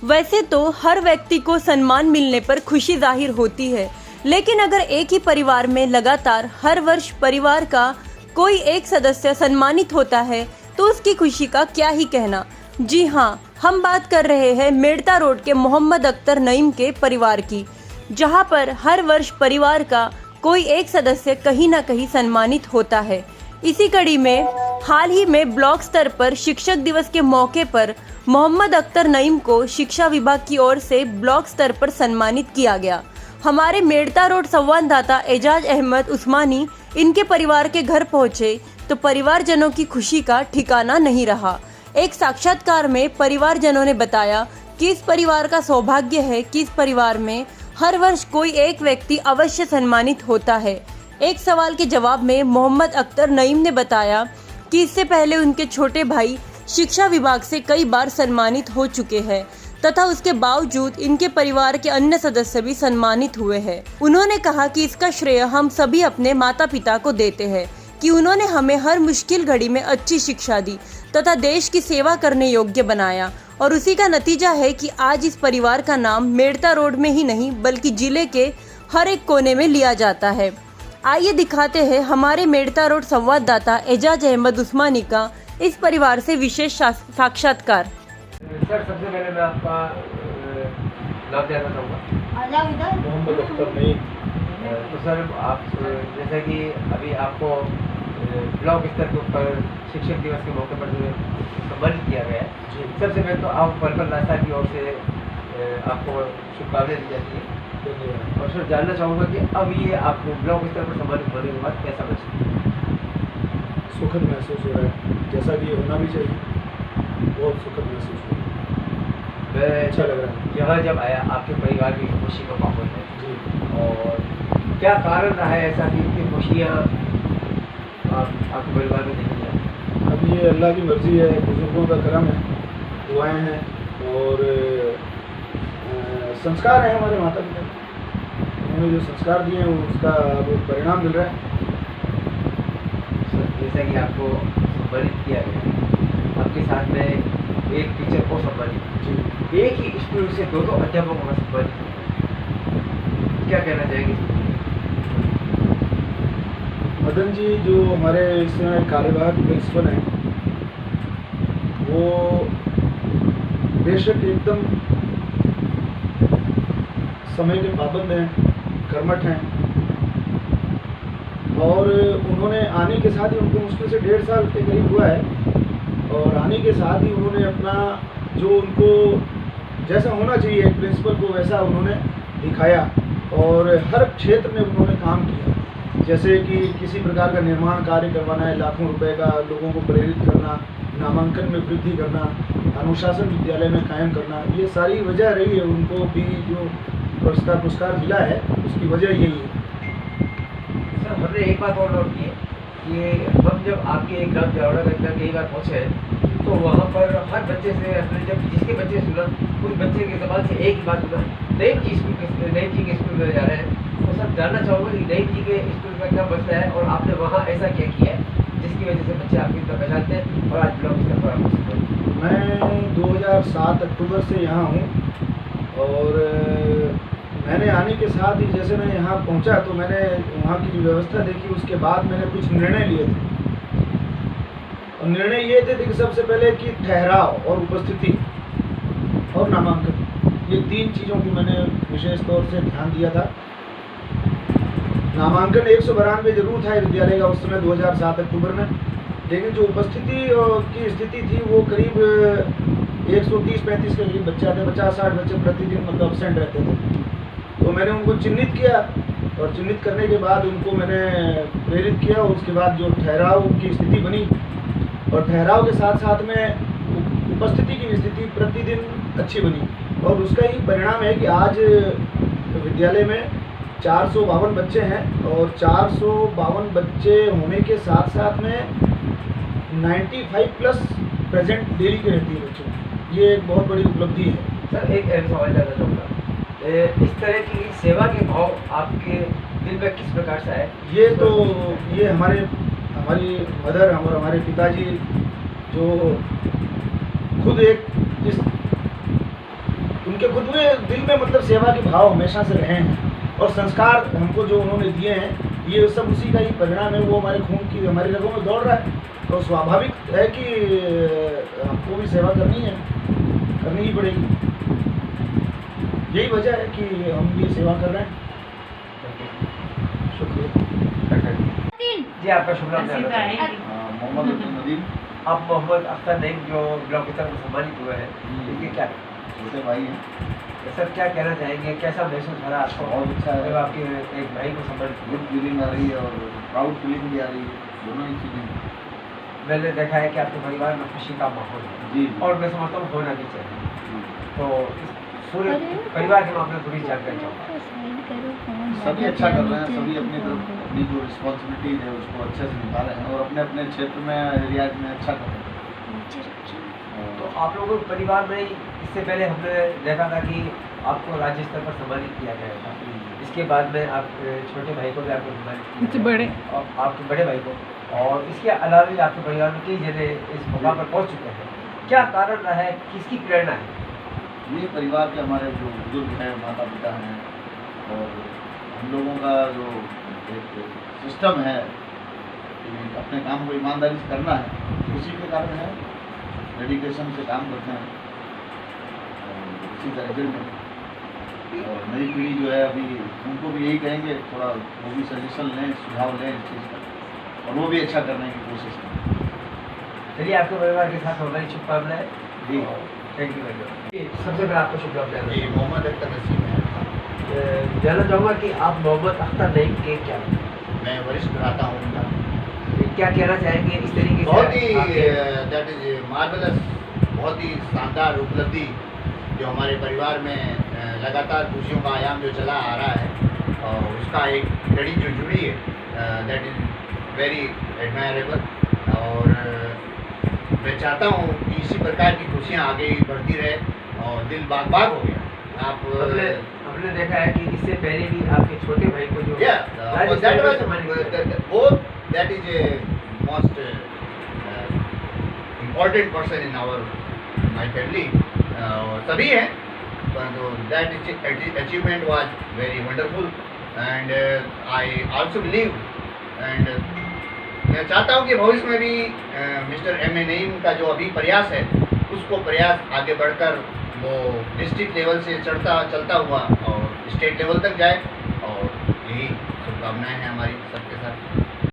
वैसे तो हर व्यक्ति को सम्मान मिलने पर खुशी जाहिर होती है, लेकिन अगर एक ही परिवार में लगातार हर वर्ष परिवार का कोई एक सदस्य सम्मानित होता है तो उसकी खुशी का क्या ही कहना। जी हाँ, हम बात कर रहे हैं मेड़ता रोड के मोहम्मद अख्तर नईम के परिवार की, जहां पर हर वर्ष परिवार का कोई एक सदस्य कहीं न कहीं सम्मानित होता है। इसी कड़ी में हाल ही में ब्लॉक स्तर पर शिक्षक दिवस के मौके पर मोहम्मद अख्तर नईम को शिक्षा विभाग की ओर से ब्लॉक स्तर पर सम्मानित किया गया। हमारे मेड़ता रोड संवाददाता एजाज अहमद उस्मानी इनके परिवार के घर पहुंचे तो परिवारजनों की खुशी का ठिकाना नहीं रहा। एक साक्षात्कार में परिवारजनों ने बताया कि इस परिवार का सौभाग्य है कि इस परिवार में हर वर्ष कोई एक व्यक्ति अवश्य सम्मानित होता है। एक सवाल के जवाब में मोहम्मद अख्तर नईम ने बताया कि इससे पहले उनके छोटे भाई शिक्षा विभाग से कई बार सम्मानित हो चुके हैं तथा उसके बावजूद इनके परिवार के अन्य सदस्य भी सम्मानित हुए हैं। उन्होंने कहा कि इसका श्रेय हम सभी अपने माता पिता को देते हैं कि उन्होंने हमें हर मुश्किल घड़ी में अच्छी शिक्षा दी तथा देश की सेवा करने योग्य बनाया, और उसी का नतीजा है कि आज इस परिवार का नाम मेड़ता रोड में ही नहीं बल्कि जिले के हर एक कोने में लिया जाता है। आइए दिखाते हैं हमारे मेड़ता रोड संवाददाता एजाज अहमद उस्मानी का इस परिवार से विशेष साक्षात्कार। सर, सबसे पहले मैं आपका नाम जानना चाहूँगा। मोहम्मद अख्तर नईम। तो सर, आप जैसा कि अभी आपको ब्लॉक स्तर के ऊपर शिक्षक दिवस के मौके पर जो सम्मानित किया गया है, सबसे पहले तो आप पर्पल नाश्ता की ओर से आपको शुभकामनाएं दी जाती है। और सर, जानना चाहूँगा कि अब ये आपको ब्लॉक स्तर पर सम्मानित होने के बाद कैसा महसूस? सुखद महसूस हो रहा है, जैसा कि होना भी चाहिए। बहुत सुखद महसूस हो रहा है, अच्छा लग रहा है। यहाँ जब आया आपके परिवार की खुशी का माहौल है जी, और क्या कारण रहा है ऐसा कि इतनी खुशियाँ आपके परिवार में देखी जाए? अब ये अल्लाह की मर्जी है, बुजुर्गों का करम है, दुआएं हैं और संस्कार हैं हमारे माता पिता। उन्होंने जो संस्कार दिए हैं उसका अब परिणाम मिल रहा है। जैसा कि आपको सम्मानित किया गया, आपके साथ में एक टीचर को सम्मानित, जी, एक ही स्कूल से दो अध्यापकों का सम्मानित, क्या कहना चाहेंगे? मदन जी जो हमारे इस समय कार्यवाहक प्रिंसिपल हैं, वो बेशक एकदम समय के पाबंद हैं, कर्मठ हैं, और उन्होंने आने के साथ ही, उनको मुश्किल से 1.5 साल के करीब हुआ है, और आने के साथ ही उन्होंने अपना जो उनको जैसा होना चाहिए एक प्रिंसिपल को वैसा उन्होंने दिखाया और हर क्षेत्र में उन्होंने काम किया। जैसे कि किसी प्रकार का निर्माण कार्य करवाना है, लाखों रुपए का, लोगों को प्रेरित करना, नामांकन में वृद्धि करना, अनुशासन विद्यालय में कायम करना, ये सारी वजह रही है। उनको भी जो पुरस्कार मिला है उसकी वजह यही है। सर, हमने एक बात और नोट की है कि हम जब आपके एक ग्राम जावड़ागंज में कई बार पहुँचे हैं तो वहाँ पर हर बच्चे से अपने जब जिसके बच्चे सुना उस बच्चे के जबान से एक ही बात सुना, नईम जी के स्कूल में जा रहे हैं। तो सर, जानना चाहूँगा कि नईम जी के स्कूल का क्या मसला है और आपने वहाँ ऐसा क्या किया है जिसकी वजह से बच्चे आपकी तरफ पहचानते हैं और आज ब्लॉक स्तर पर आपको? मैं 2007 अक्टूबर से यहाँ हूँ और मैंने आने के साथ ही जैसे मैं यहाँ पहुँचा तो मैंने वहाँ की जो व्यवस्था देखी, उसके बाद मैंने कुछ निर्णय लिए थे। और निर्णय ये थे कि सबसे पहले कि ठहराव और उपस्थिति और नामांकन, ये 3 चीज़ों की मैंने विशेष तौर से ध्यान दिया था। नामांकन 192 जरूर था विद्यालय का उस समय 2007 अक्टूबर में, लेकिन जो उपस्थिति की स्थिति थी वो करीब 130-35 के करीब बच्चे आते, 50-60 बच्चे प्रतिदिन मतलब अब्सेंट रहते थे। तो मैंने उनको चिन्हित किया और चिन्हित करने के बाद उनको मैंने प्रेरित किया और उसके बाद जो ठहराव की स्थिति बनी और ठहराव के साथ साथ में उपस्थिति की स्थिति प्रतिदिन अच्छी बनी, और उसका ही परिणाम है कि आज विद्यालय में 452 बच्चे हैं और 452 बच्चे होने के साथ साथ में 95+ प्रेजेंट डेली के रहती है बच्चों। ये एक बहुत बड़ी उपलब्धि है। सर, एक अहम सवाल जानना चाहूँगा, इस तरह की सेवा के भाव आपके दिल में किस प्रकार से आए? ये हमारी मदर और हमारे पिताजी जो खुद एक उनके खुद में दिल में मतलब सेवा के भाव हमेशा से रहे हैं, और संस्कार हमको जो उन्होंने दिए हैं ये सब उसी का ही परिणाम है। वो हमारे खून की हमारी रगों में दौड़ रहा है, तो स्वाभाविक है कि हमको भी सेवा करनी ही पड़ेगी। यही वजह है कि हम ये सेवा कर रहे हैं। शुक्रिया। जी आपका शुभ नाम जानना चाहेंगे? मोहम्मद अब्दुल नदीम, आप मोहम्मद अख्तर नईम जो ब्लॉक की तरफ सम्मानित हुए हैं, इनके क्या छोटे भाई हैं। तो सर क्या कहना चाहेंगे, कैसा महसूस हो रहा है आपको? बहुत अच्छा है। जब आपके एक भाई को सम्मानित किया। गुड फीलिंग आ रही है और प्राउड फीलिंग भी आ रही है, दोनों ही चीज़ें। मैंने देखा है कि आपके परिवार में खुशी का माहौल है जी और मैं समझता हूँ होना भी चाहिए। जी। तो इस पूरे परिवार के मामले में थोड़ी जानकारी चाहूँगा। सभी अच्छा कर रहे हैं, सभी अपनी तरफ अपनी जो रिस्पॉन्सिबिलिटीज है उसको अच्छे से निभा रहे हैं और अपने अपने क्षेत्र में एरियाज में अच्छा कर रहे हैं। तो आप लोगों के परिवार में इससे पहले हमने देखा था कि आपको राज्य स्तर पर सम्मानित किया गया था, इसके बाद में आप छोटे भाई को भी आपको सम्मानित किया बड़े और आपके बड़े भाई को, और इसके अलावा भी आपके परिवार में कई जगह इस मुकाम पर पहुंच चुके हैं। क्या कारण रहा है, किसकी प्रेरणा है? ये परिवार के हमारे जो बुजुर्ग हैं, माता पिता हैं, और हम लोगों का जो एक सिस्टम है कि अपने काम को ईमानदारी से करना है, उसी के कारण है। डेडिकेशन से काम करते हैं और इसी तरीके में। और नई पीढ़ी जो है अभी उनको भी यही कहेंगे, थोड़ा वो भी सजेशन लें, सुझाव लें इस चीज़ का, और वो भी अच्छा करने की कोशिश करें। चलिए आपके परिवार के साथ हमारी शुभकामनाएं। जी थैंक यू वेरी मच। सबसे पहले आपको शुभकामनाएं। जी, मोहम्मद अख्तर नसीम है। जानना चाहूँगा कि आप मोहम्मद अख्तर नईम के क्या हैं? मैं वरिष्ठ भ्राता हूँ उनका। क्या कहना चाहेंगे इस तरीके से? बहुत ही आपके- दैट इज मार्वेलस, बहुत ही शानदार उपलब्धि जो हमारे परिवार में लगातार खुशियों का आयाम जो चला आ रहा है, और उसका एक कड़ी जो जुड़ी है, दैट इज वेरी एडमायरेबल। और मैं चाहता हूँ कि इसी प्रकार की खुशियाँ आगे बढ़ती रहे, और दिल बाग बाग हो गया। आप हमने देखा है कि इससे पहले भी आपके छोटे भाई को जो राज्य स्तर that पर was सम्मानित किया गया। both, that is a most important person in my family, और सभी हैं, परंतु that achievement was very wonderful, and I also believe, and मैं चाहता हूँ कि भविष्य में भी मिस्टर एम ए नईम का जो अभी प्रयास है, उसको प्रयास आगे बढ़कर वो डिस्ट्रिक्ट लेवल से चलता हुआ और स्टेट लेवल तक जाए, और यही शुभकामनाएं हैं हमारी सबके साथ।